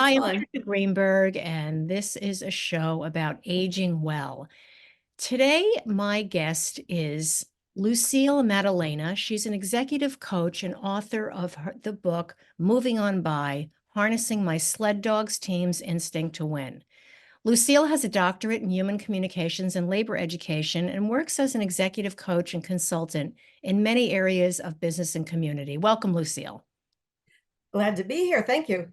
Hi, That's I'm fun. Patricia Greenberg, and this is a show about aging well. Today, my guest is Lucille Maddalena. She's an executive coach and author of the book Moving On By, Harnessing My Sled Dog's Team's Instinct to Win. Lucille has a doctorate in human communications and labor education and works as an executive coach and consultant in many areas of business and community. Welcome, Lucille. Glad to be here. Thank you.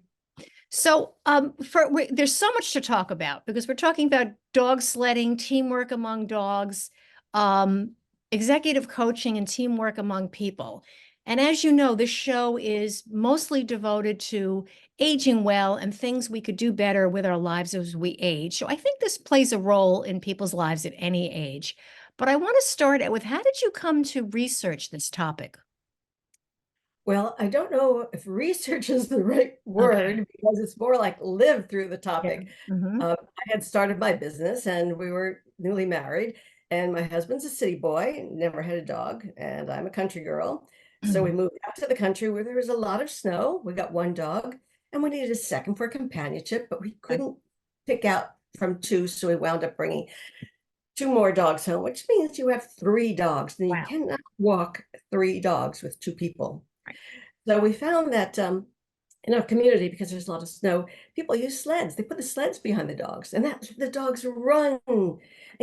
So, there's so much to talk about because we're talking about dog sledding, teamwork among dogs, um, executive coaching, and teamwork among people. And as you know, this show is mostly devoted to aging well and things we could do better with our lives as we age. So I think this plays a role in people's lives at any age. But I want to start out with, how did you come to research this topic? Well, I don't know if research is the right Okay. word because it's more like live through the Yeah. topic. Hmm. I had started my business and we were newly married, and my husband's a city boy, never had a dog, and I'm a country girl. So we moved out to the country where there was a lot of snow. We got one dog and we needed a second for companionship, but we couldn't pick out from two. So we wound up bringing two more dogs home, which means you have three dogs and you Wow. cannot walk three dogs with two people. Right. So we found that in our community, because there's a lot of snow, people use sleds. They put the sleds behind the dogs, and that the dogs run and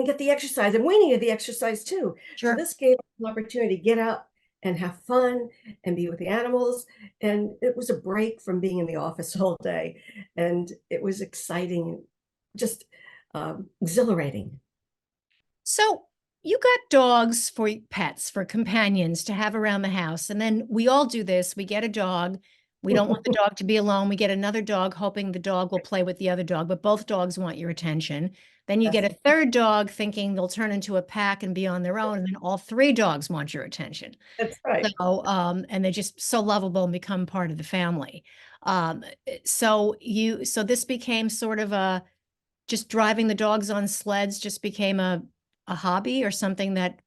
get the exercise. And we needed the exercise too. So Sure. this gave us an opportunity to get out and have fun and be with the animals. And it was a break from being in the office all day. And it was exciting, just exhilarating. So you got dogs for pets, for companions to have around the house. And then we all do this. We get a dog. We don't want the dog to be alone. We get another dog, hoping the dog will play with the other dog, but both dogs want your attention. Then you get Yes, a third dog thinking they'll turn into a pack and be on their own. And then all three dogs want your attention. that's right. And they're just so lovable and become part of the family. Um, so this became sort of a, just driving the dogs on sleds just became a hobby or something that,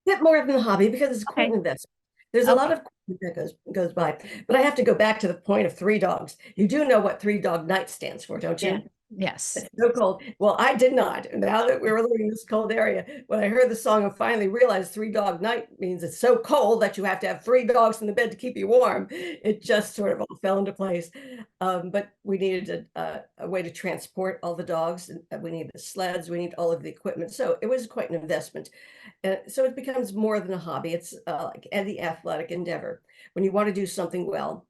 Bit more than a hobby because it's quite okay, an investment. There's a lot okay, of equipment that goes by, but I have to go back to the point of three dogs. You do know what three dog night stands for, don't yeah, you? yes. It's so cold. Well, I did not. Now that we were living in this cold area, when I heard the song and finally realized three dog night means it's so cold that you have to have three dogs in the bed to keep you warm, it just sort of all fell into place. But we needed a way to transport all the dogs. And we need the sleds. We need all of the equipment. So it was quite an investment. And so it becomes more than a hobby. It's like any athletic endeavor. When you want to do something well,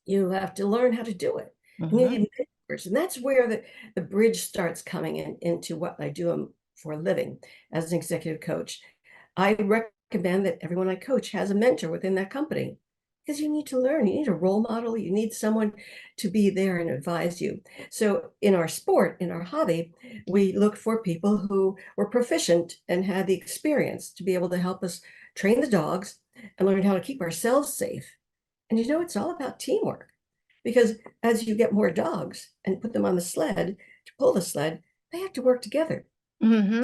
you have to learn how to do it. And you Hmm. need mentors. And that's where the bridge starts coming into what I do for a living as an executive coach. I recommend that everyone I coach has a mentor within that company because you need to learn. You need a role model. You need someone to be there and advise you. So in our sport, in our hobby, we look for people who were proficient and had the experience to be able to help us train the dogs and learn how to keep ourselves safe. And it's all about teamwork because as you get more dogs and put them on the sled to pull the sled, they have to work together. Hmm.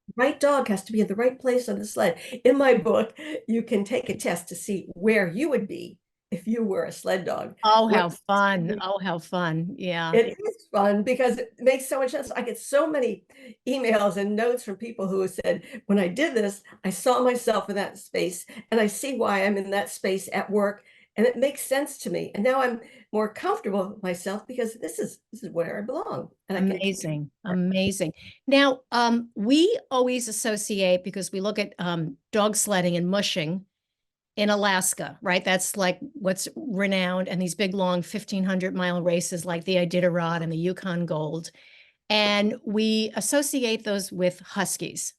The right dog has to be in the right place on the sled. In my book, you can take a test to see where you would be if you were a sled dog. Oh, how What fun. Oh, how fun. Yeah. it is fun because it makes so much sense. I get so many emails and notes from people who have said, when I did this, I saw myself in that space and I see why I'm in that space at work. And it makes sense to me. And now I'm more comfortable with myself because this is where I belong. And I can contribute Amazing. more. Amazing. Now, we always associate, because we look at dog sledding and mushing in Alaska, right? That's like what's renowned, and these big long 1,500-mile races like the Iditarod and the Yukon Gold. And we associate those with huskies.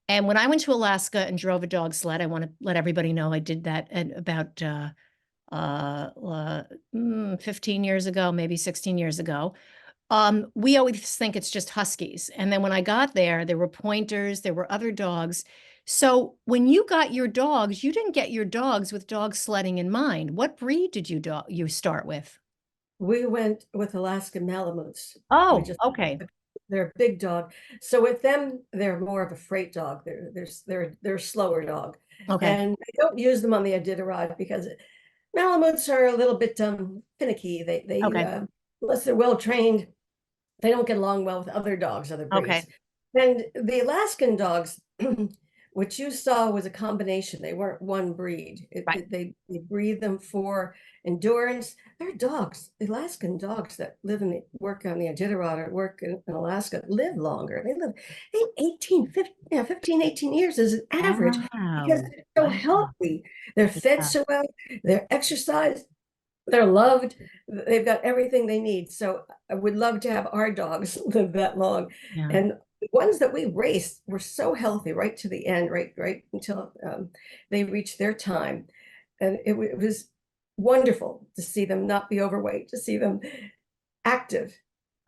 And when I went to Alaska and drove a dog sled, I want to let everybody know I did that at about uh, uh, 15 years ago, maybe 16 years ago. We always think it's just huskies. And then when I got there, there were pointers, there were other dogs. So when you got your dogs, you didn't get your dogs with dog sledding in mind. What breed did you start with? We went with Alaska Malamutes. We Oh, just okay. they're a big dog. So with them, they're more of a freight dog. They're a slower dog. Okay. And I don't use them on the Iditarod because Malamutes are a little bit finicky. They Okay. unless they're well trained, they don't get along well with other dogs, other breeds. Okay. And the Alaskan dogs, which you saw was a combination. They weren't one breed. Right. They breed them for endurance. They're dogs. The Alaskan dogs that live in the work on the Iditarod or work in Alaska live longer. They live 15, 18 years is an average because Wow. they're so Wow. healthy. They're fed Yeah. so well. They're exercised. They're loved. They've got everything they need. So I would love to have our dogs live that long. Yeah. And the ones that we raced were so healthy right to the end, right until they reached their time. And it was wonderful to see them not be overweight, to see them active.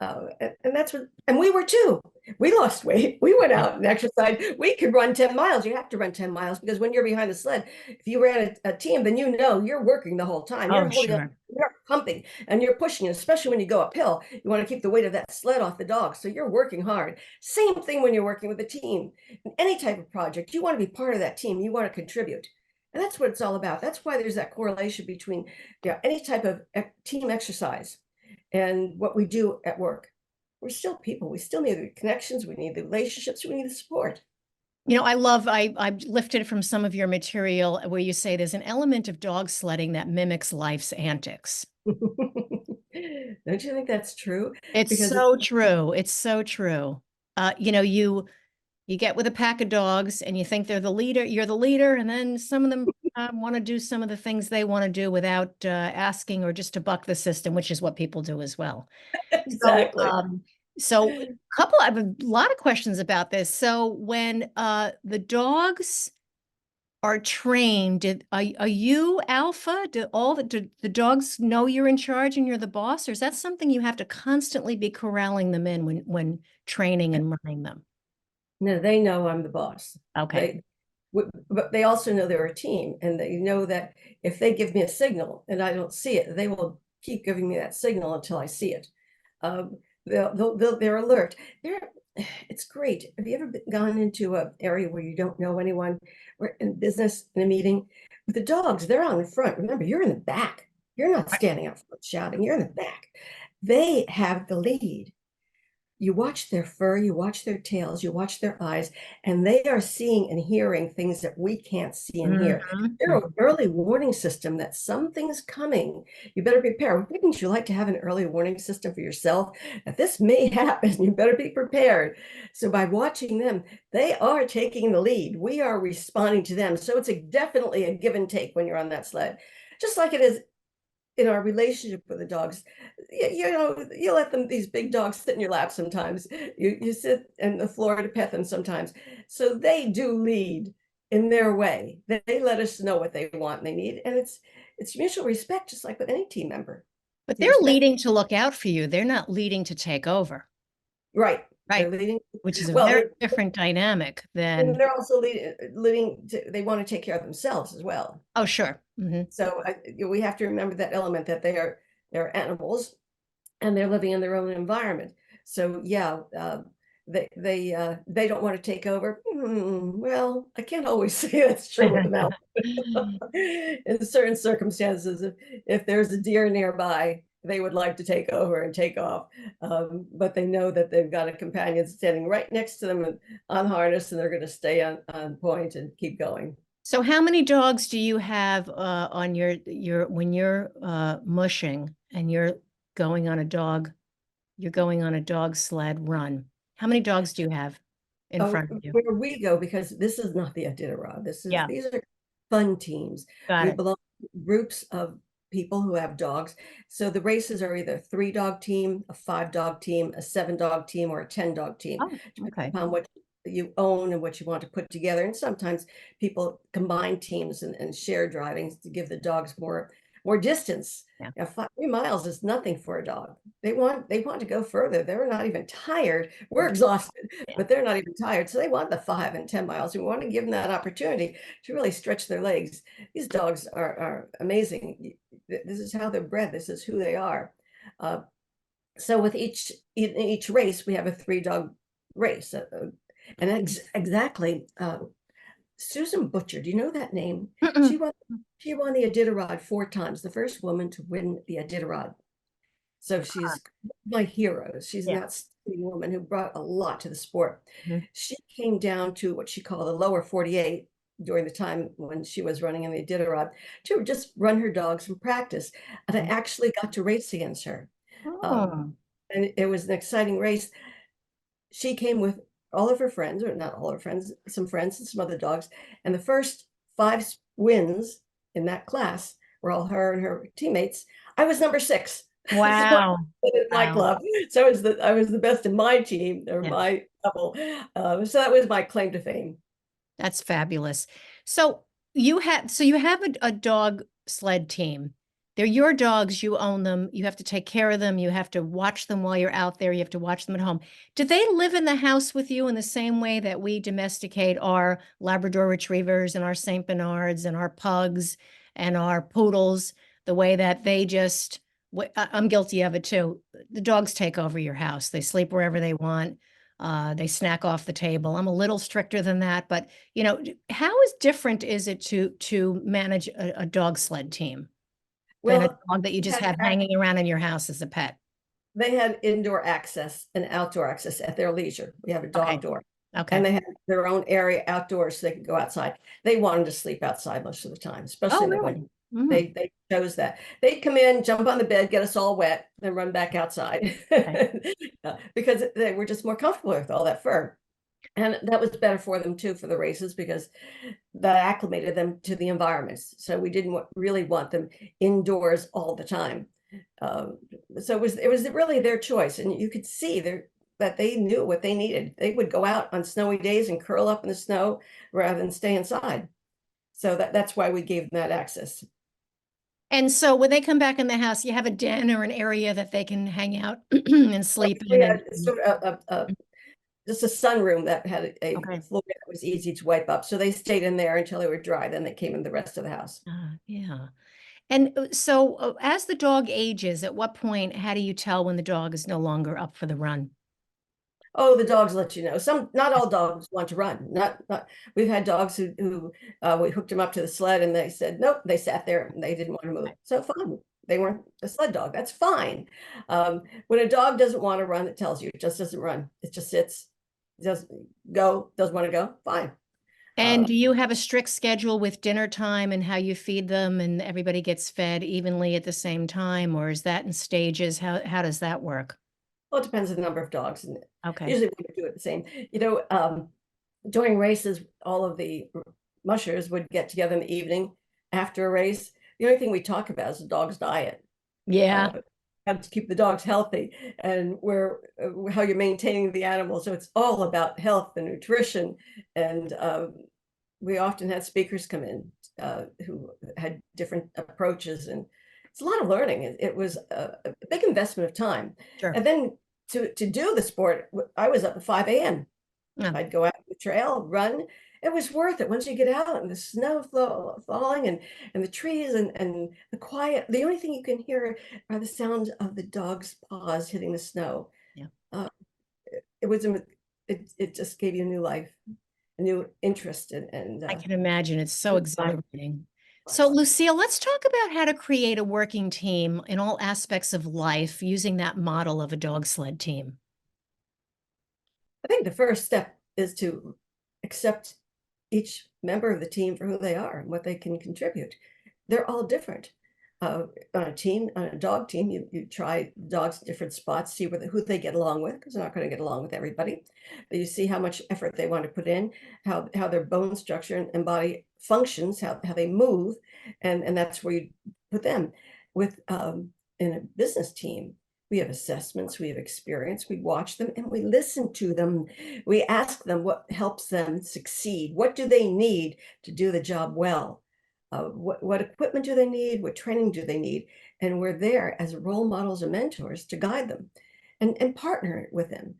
And that's what, and we were too. We lost weight. We went out and exercised. We could run 10 miles. You have to run 10 miles because when you're behind the sled, if you ran a team, then you know you're working the whole time. You're Oh, holding up, sure. you're pumping and you're pushing, especially when you go uphill. You want to keep the weight of that sled off the dog. So you're working hard. Same thing when you're working with a team. In any type of project, you want to be part of that team. You want to contribute. And that's what it's all about. That's why there's that correlation between any type of team exercise and what we do at work. We're still people. We still need the connections. We need the relationships. We need the support. You know, I lifted from some of your material where you say there's an element of dog sledding that mimics life's antics. Don't you think that's true? It's Because so true. It's so true. You know, you get with a pack of dogs and you think they're the leader, you're the leader, and then some of them want to do some of the things they want to do without asking or just to buck the system, which is what people do as well. So, exactly. I have a lot of questions about this. So when the dogs are trained, are you alpha? Do the dogs know you're in charge and you're the boss, or is that something you have to constantly be corralling them in when training and running them? No, they know I'm the boss. Okay. They, but they also know they're a team, and they know that if they give me a signal and I don't see it, they will keep giving me that signal until I see it. They're alert. It's great. Have you ever gone into an area where you don't know anyone, or in business, in a meeting? With the dogs, they're on the front. Remember, you're in the back. You're not standing up front shouting. You're in the back. They have the lead. You watch their fur, you watch their tails, you watch their eyes, and they are seeing and hearing things that we can't see and hear. They're Mhm. an early warning system that something's coming. You better prepare. Wouldn't you like to have an early warning system for yourself? That this may happen, you better be prepared. So by watching them, they are taking the lead. We are responding to them. So it's definitely a give and take when you're on that sled. Just like it is in our relationship with the dogs. You let them, these big dogs, sit in your lap sometimes. You sit on the floor to pet them sometimes. So they do lead in their way. They let us know what they want and they need. And it's mutual respect, just like with any team member. But You they're respect, leading to look out for you. They're not leading to take over, right. They're right? leading. Which is a Well, very different dynamic and than, they're also they want to take care of themselves as well. oh, sure. Hmm. So we have to remember that element that they're animals and they're living in their own environment. So yeah, they don't want to take over. Well, I can't always say that's true with the mouth. In certain circumstances, if there's a deer nearby, they would like to take over and take off. But they know that they've got a companion standing right next to them and on harness, and they're going to stay on point and keep going. So how many dogs do you have on your when you're mushing and you're going on a dog sled run? How many dogs do you have in Oh, front of you? where we go, because this is not the Iditarod. Yeah, These are fun teams. got We it. belong to groups of people who have dogs. So the races are either a 3-dog team, a 5-dog team, a 7-dog team, or a 10-dog team, Oh, depending okay. upon what you own and what you want to put together. And sometimes people combine teams and share driving to give the dogs more distance. Yeah. 3 miles is nothing for a dog. They want to go further. They're not even tired. We're exhausted, Yeah. but they're not even tired. So they want the 5 and 10 miles. We want to give them that opportunity to really stretch their legs. These dogs are amazing. This is how they're bred. This is who they are. So with in each race, we have a 3-dog race. And exactly, Susan Butcher, do you know that name? Mm-mm. She won the Iditarod 4 times, the first woman to win the Iditarod. So she's my hero. She's an Yeah. outstanding woman who brought a lot to the sport. Mhm. She came down to what she called the lower 48 during the time when she was running in the Iditarod to just run her dogs in practice. And I actually got to race against her. Um, Oh, and it was an exciting race. She came with all of her friends, or not all her friends, some friends and some other dogs. And the first 5 wins in that class were all her and her teammates. I was number 6. So wow. in my Wow. club. So I was the best in my team or Yeah. my couple. So that was my claim to fame. That's fabulous. So you have a dog sled team. They're your dogs, you own them, you have to take care of them, you have to watch them while you're out there, you have to watch them at home. Do they live in the house with you in the same way that we domesticate our Labrador retrievers and our Saint Bernards and our pugs and our poodles, the way that they just, I'm guilty of it too. The dogs take over your house. They sleep wherever they want. They snack off the table. I'm a little stricter than that, but how different is it to manage a dog sled team than a Well, dog that you just have hanging around in your house as a pet? they had indoor access and outdoor access at their leisure. We have a Okay. dog door. Okay. And they had their own area outdoors so they could go outside. They wanted to sleep outside most of the time, especially Oh, in the winter. really? Mm, They chose that. They'd come in, jump on the bed, get us all wet, then run back outside okay. because they were just more comfortable with all that fur. And that was better for them too for the races because that acclimated them to the environments. So we didn't really want them indoors all the time. Um, so it was really their choice, and you could see that they knew what they needed. They would go out on snowy days and curl up in the snow rather than stay inside. So that's why we gave them that access. And so when they come back in the house, you have a den or an area that they can hang out and sleep We in had sort of just a sunroom that had a okay. floor that was easy to wipe up. So they stayed in there until they were dry. Then they came in the rest of the house. Yeah. And so as the dog ages, at what point, how do you tell when the dog is no longer up for the run? Oh, the dogs let you know. Not all dogs want to run. Not. We've had dogs who we hooked them up to the sled and they said nope. They sat there and they didn't want to move. So fine. They weren't a sled dog. That's fine. When a dog doesn't want to run, it tells you. It just doesn't run. It just sits. Doesn't go. Doesn't want to go. Fine. And Uh, do you have a strict schedule with dinner time and how you feed them and everybody gets fed evenly at the same time, or is that in stages? How does that work? well, it depends on the number of dogs, and Okay. usually we do it the same. During races, all of the mushers would get together in the evening after a race. The only thing we talk about is the dog's diet, Yeah. uh, how to keep the dogs healthy, and how you're maintaining the animal. So it's all about health and nutrition. And we often had speakers come in who had different approaches, and it's a lot of learning. It was a big investment of time. Sure. And then to do the sport, I was up at 5 a.m. Yeah. I'd go out the trail, run. It was worth it once you get out and the snow falling and the trees and the quiet. The only thing you can hear are the sounds of the dog's paws hitting the snow. Yeah. Uh, it was it just gave you a new life, a new interest, and I can imagine it's so new time. exhilarating. So, Lucille, let's talk about how to create a working team in all aspects of life using that model of a dog sled team. I think the first step is to accept each member of the team for who they are and what they can contribute. They're all different. On a dog team, you try dogs in different spots, see who they get along with, because they're not going to get along with everybody. But you see how much effort they want to put in, how their bone structure and body functions, how they move, and that's where you put them. With in a business team, we have assessments, we have experience, we watch them and we listen to them. We ask them what helps them succeed. What do they need to do the job well? What equipment do they need? What training do they need? And we're there as role models and mentors to guide them and partner with them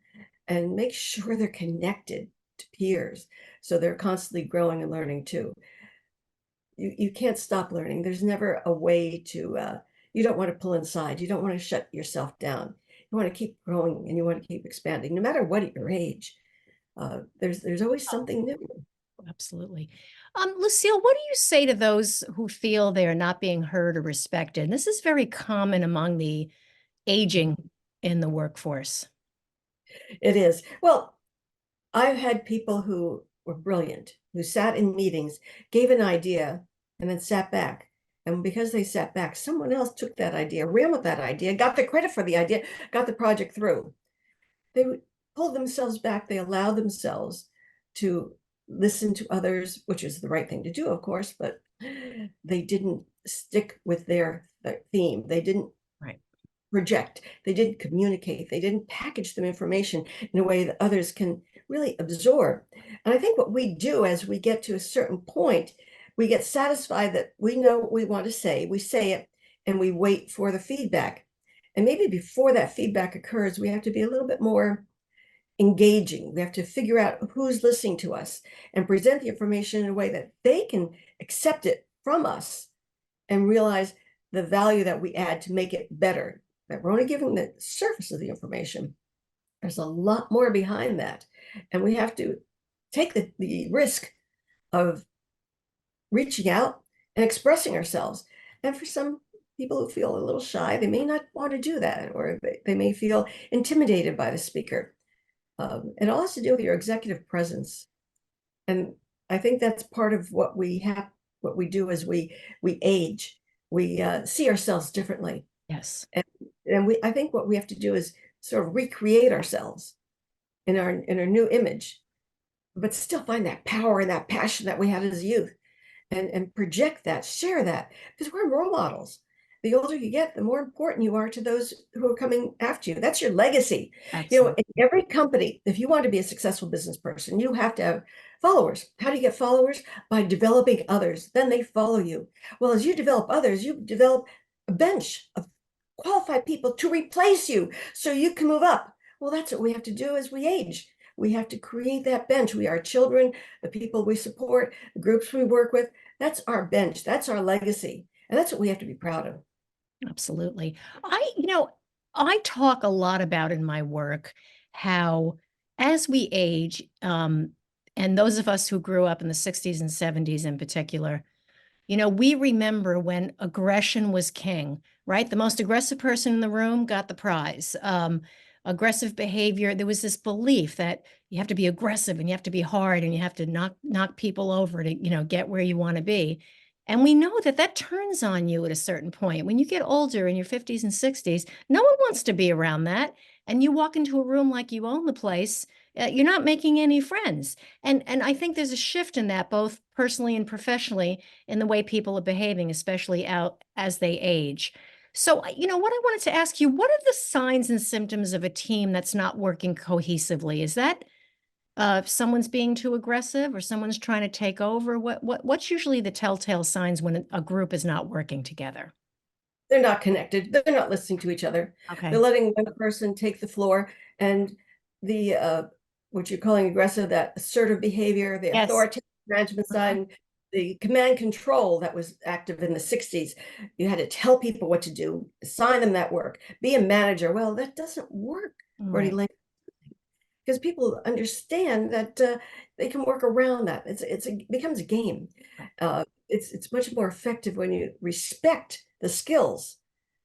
and make sure they're connected to peers. So they're constantly growing and learning too. You can't stop learning. There's never a way to, you don't want to pull inside. You don't want to shut yourself down. You want to keep growing and you want to keep expanding, no matter what at your age. There's always something new. Absolutely. Lucille, what do you say to those who feel they are not being heard or respected? And this is very common among the aging in the workforce. It is. Well, I've had people who were brilliant, who sat in meetings, gave an idea, and then sat back. And because they sat back, someone else took that idea, ran with that idea, got the credit for the idea, got the project through. They would pull themselves back. They allowed themselves to listen to others, which is the right thing to do, of course, but they didn't stick with their theme. They didn't Right. project. They didn't communicate. They didn't package the information in a way that others can really absorb. And I think what we do as we get to a certain point, we get satisfied that we know what we want to say, we say it, and we wait for the feedback. And maybe before that feedback occurs, we have to be a little bit more engaging. We have to figure out who's listening to us and present the information in a way that they can accept it from us and realize the value that we add to make it better. That we're only giving the surface of the information. There's a lot more behind that. And we have to take the risk of reaching out and expressing ourselves. And for some people who feel a little shy, they may not want to do that, or they may feel intimidated by the speaker. It all has to do with your executive presence. And I think that's part of what we do as we age. We see ourselves differently. Yes. And I think what we have to do is sort of recreate ourselves in our new image, but still find that power and that passion that we had as youth, and project that, share that, because we're role models. The older you get, the more important you are to those who are coming after you. That's your legacy. You know, Absolutely. in every company, if you want to be a successful business person, you have to have followers. How do you get followers? By developing others. Then they follow you. Well, as you develop others, you develop a bench of qualified people to replace you so you can move up. Well, that's what we have to do as we age. We have to create that bench. We are children, the people we support, the groups we work with. That's our bench. That's our legacy. And that's what we have to be proud of. Absolutely. I talk a lot about in my work how as we age, and those of us who grew up in the 60s and 70s in particular, we remember when aggression was king, right? The most aggressive person in the room got the prize. Aggressive behavior, there was this belief that you have to be aggressive and you have to be hard and you have to knock people over to, get where you want to be. And we know that that turns on you at a certain point. When you get older in your 50s and 60s, no one wants to be around that. And you walk into a room like you own the place, you're not making any friends. And I think there's a shift in that, both personally and professionally, in the way people are behaving, especially out as they age. So, what I wanted to ask you, what are the signs and symptoms of a team that's not working cohesively? Is that someone's being too aggressive or someone's trying to take over? What's usually the telltale signs when a group is not working together? They're not connected. They're not listening to each other. Okay. They're letting one person take the floor, and the what you're calling aggressive, that assertive behavior, the Yes. authoritative management Uh-huh. side, the command control that was active in the 60s. You had to tell people what to do, assign them that work, be a manager. Well, that doesn't work Right. because people understand that they can work around that. It becomes a game. Right. It's much more effective when you respect the skills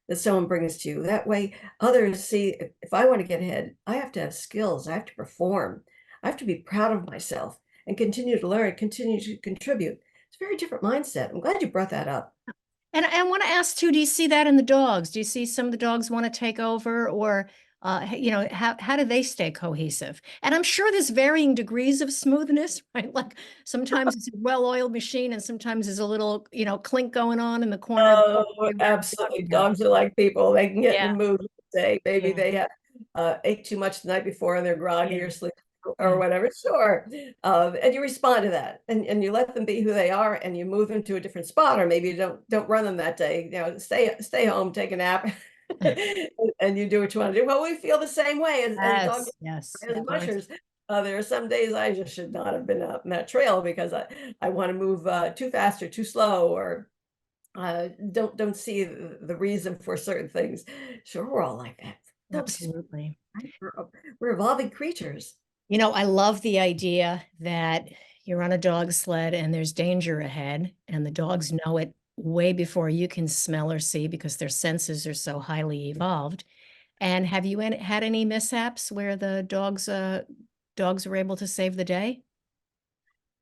that someone brings to you. That way, others see, if I want to get ahead, I have to have skills. I have to perform. I have to be proud of myself and continue to learn, continue to contribute. It's a very different mindset. I'm glad you brought that up. And I want to ask too, do you see that in the dogs? Do you see some of the dogs want to take over, or how do they stay cohesive? And I'm sure there's varying degrees of smoothness, right? Like sometimes it's a well-oiled machine and sometimes there's a little, clink going on in the corner of Oh, the absolutely. yeah. Dogs are like people. They can get in Yeah. the mood. Say maybe Yeah. they have ate too much the night before and they're groggy Yeah. or sleep or Yeah. whatever. Sure. And you respond to that, and you let them be who they are, and you move them to a different spot, or maybe you don't run them that day. Stay home, take a nap, and you do what you want to do. Well, we feel the same way as dogs, Yes. Yes. as Of course. mushers. There are some days I just should not have been up in that trail because I want to move too fast or too slow, or don't see the reason for certain things. Sure, we're all like that. Don't be Absolutely. surprised. We're evolving creatures. I love the idea that you're on a dog sled and there's danger ahead, and the dogs know it way before you can smell or see because their senses are so highly evolved. And have you had any mishaps where the dogs were able to save the day?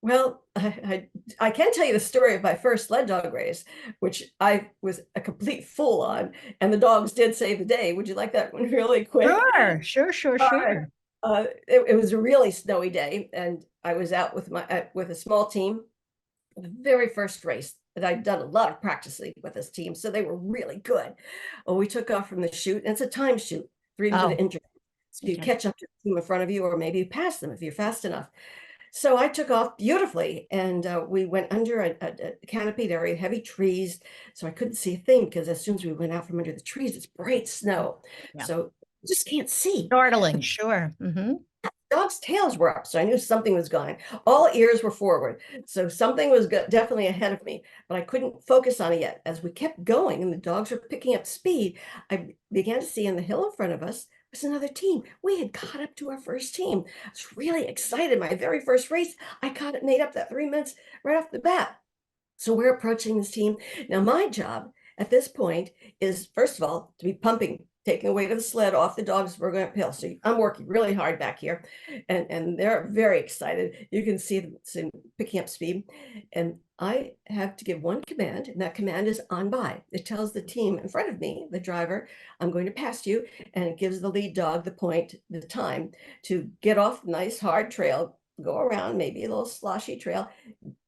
Well, I can tell you the story of my first sled dog race, which I was a complete fool on, and the dogs did save the day. Would you like that one really quick? Sure, sure, sure, All right. sure. It was a really snowy day, and I was out with with a small team. The very first race that I'd done a lot of practicing with this team, so they were really good. Well, we took off from the chute, and it's a time chute, 3 minute Oh, interval. So you okay. catch up to the team in front of you, or maybe you pass them if you're fast enough. So I took off beautifully, and we went under a canopied area, heavy trees. So I couldn't see a thing because as soon as we went out from under the trees, it's bright snow. Yeah. So you just can't see. Startling, sure. Hmm. Dogs' tails were up, so I knew something was going. All ears were forward, so something was definitely ahead of me, but I couldn't focus on it yet. As we kept going and the dogs were picking up speed, I began to see in the hill in front of us was another team. We had caught up to our first team. I was really excited. My very first race, I caught it, made up that 3 minutes right off the bat. So we're approaching this team. Now, my job at this point is, first of all, to be pumping, taking away to the sled off the dogs. We're going uphill. So I'm working really hard back here, and they're very excited. You can see them picking up speed. And I have to give one command, and that command is on by. It tells the team in front of me, the driver, I'm going to pass you, and it gives the lead dog the point, the time to get off the nice hard trail, go around, maybe a little sloshy trail,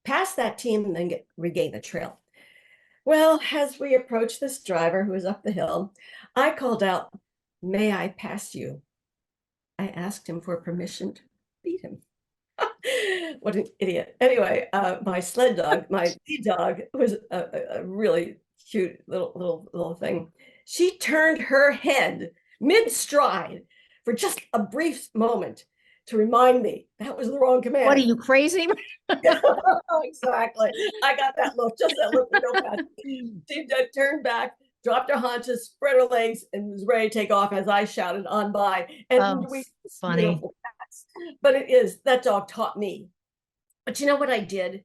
pass that team, and then regain the trail. Well, as we approached this driver who was up the hill, I called out, "May I pass you?" I asked him for permission to beat him. What an idiot. Anyway, my sled dog, my lead dog, was a really cute little thing. She turned her head mid-stride for just a brief moment to remind me that was the wrong What are command. you, crazy? Exactly. I got that look, just that look real fast. She turned back, dropped her haunches, spread her legs, and was ready to take off as I shouted on by. Oh, And we funny. beautiful cats. But it is that dog taught me. But you know what I did?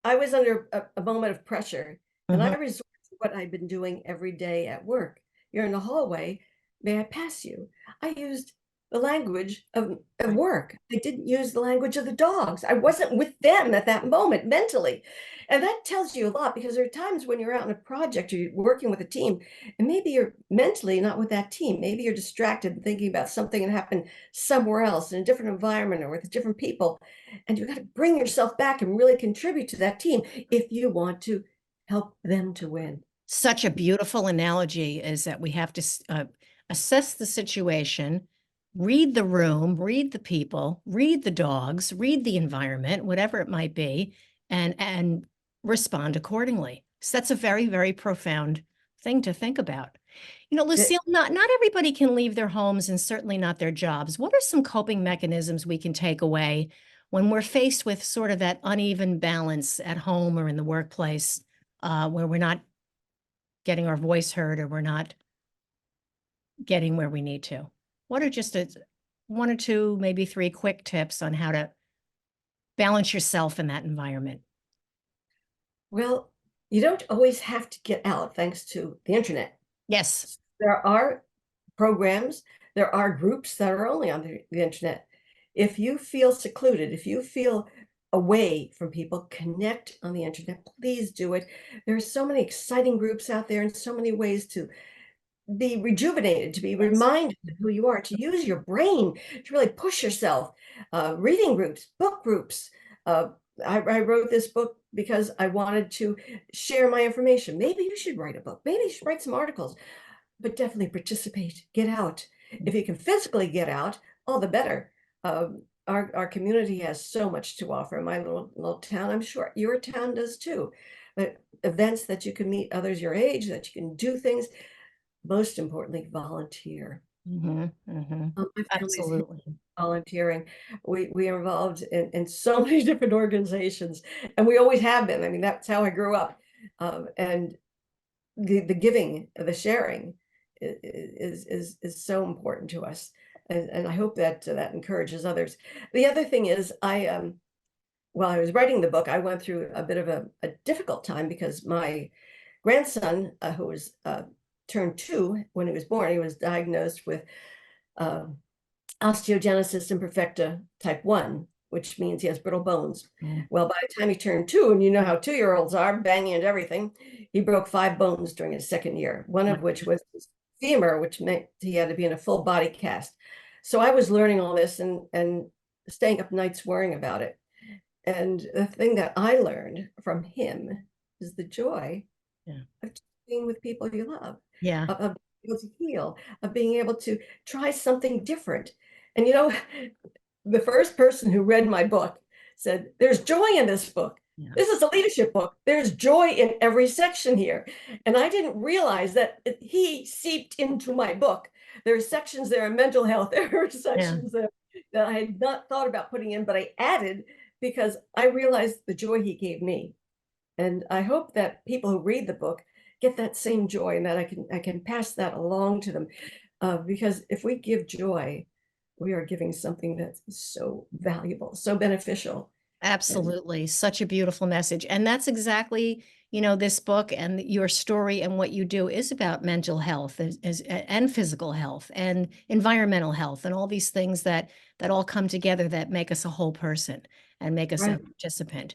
I was under a moment of pressure, and Mhm. I resorted to what I've been doing every day at work. You're in the hallway. May I pass you? I used the language of Right. work. I didn't use the language of the dogs. I wasn't with them at that moment mentally. And that tells you a lot because there are times when you're out in a project or you're working with a team, and maybe you're mentally not with that team. Maybe you're distracted and thinking about something that happened somewhere else in a different environment or with different people. And you got to bring yourself back and really contribute to that team if you want to help them to win. Such a beautiful analogy is that we have to assess the situation, read the room, read the people, read the dogs, read the environment, whatever it might be, and respond accordingly. So that's a very, very profound thing to think about. You know, It- Lucille, not everybody can leave their homes and certainly not their jobs. What are some coping mechanisms we can take away when we're faced with sort of that uneven balance at home or in the workplace, where we're not getting our voice heard or we're not getting where we need to? What are just one or two, maybe three quick tips on how to balance yourself in that environment? Well, you don't always have to get out thanks to the internet. Yes. There are programs, there are groups that are only on the internet. If you feel secluded, if you feel away from people, connect on the internet. Please do it. There are so many exciting groups out there and so many ways to be rejuvenated, to be Yes. reminded of who you are, to use your brain to really push yourself. Reading groups, book groups. Uh, I wrote this book because I wanted to share my information. Maybe you should write a book. Maybe you should write some articles, but definitely participate, get out. If you can physically get out, all the better. Our community has so much to offer. My little town, I'm sure your town does too. But events that you can meet others your age, that you can do things. Most importantly, volunteer. Hmm. Hmm. My family's Absolutely. volunteering. We are involved in so many different organizations, and we always have been. I mean, that's how I grew up. And the giving, the sharing is so important to us. And I hope that that encourages others. The other thing is while I was writing the book, I went through a bit of a difficult time because my grandson, who was turned 2, when he was born, he was diagnosed with osteogenesis imperfecta type 1, which means he has brittle bones. Mm. Well, by the time he turned 2, and you know how 2-year-olds are, banging and everything, he broke 5 bones during his second year, one of which was his femur, which meant he had to be in a full body cast. So I was learning all this and staying up nights worrying about it. And the thing that I learned from him is the joy of being with people you love, Yeah. of being able to heal, of being able to try something different. And you know, the first person who read my book said, "There's joy in this book. Yeah. This is a leadership book. There's joy in every section here." And I didn't realize that he seeped into my book. There are sections there on mental health. There are sections there that I had not thought about putting in, but I added because I realized the joy he gave me. And I hope that people who read the book get that same joy, and that I can pass that along to them. Because if we give joy, we are giving something that's so valuable, so beneficial. And Absolutely. Such a beautiful message. And that's exactly, this book and your story and what you do is about mental health and physical health and environmental health and all these things that all come together that make us a whole person and make us a right. participant.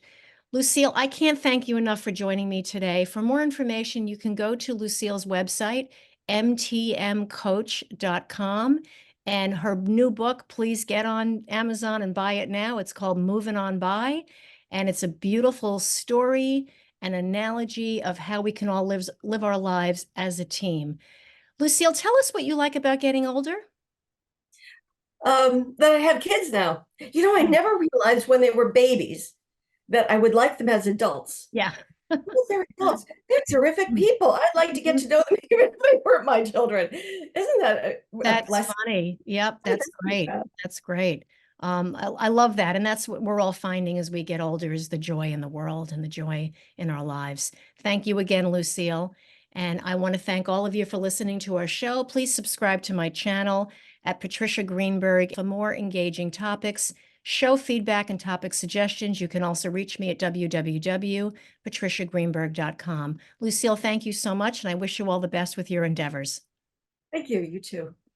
Lucille, I can't thank you enough for joining me today. For more information, you can go to Lucille's website, mtmcoach.com. And her new book, please get on Amazon and buy it now. It's called Moving On By. And it's a beautiful story and analogy of how we can all live our lives as a team. Lucille, tell us what you like about getting older. That I have kids now. You know, I never realized when they were babies that I would like them as adults. Yeah. Well, they're adults. They're terrific people. I'd like to get to know them even if they weren't my children. Isn't that a That's blessing? funny. Yep, that's great. Yeah. That's great. I love that. And that's what we're all finding as we get older is the joy in the world and the joy in our lives. Thank you again, Lucille. And I want to thank all of you for listening to our show. Please subscribe to my channel at Patricia Greenberg for more engaging topics. Show feedback and topic suggestions. You can also reach me at www.patriciagreenberg.com. Lucille, thank you so much, and I wish you all the best with your endeavors. Thank you. You too.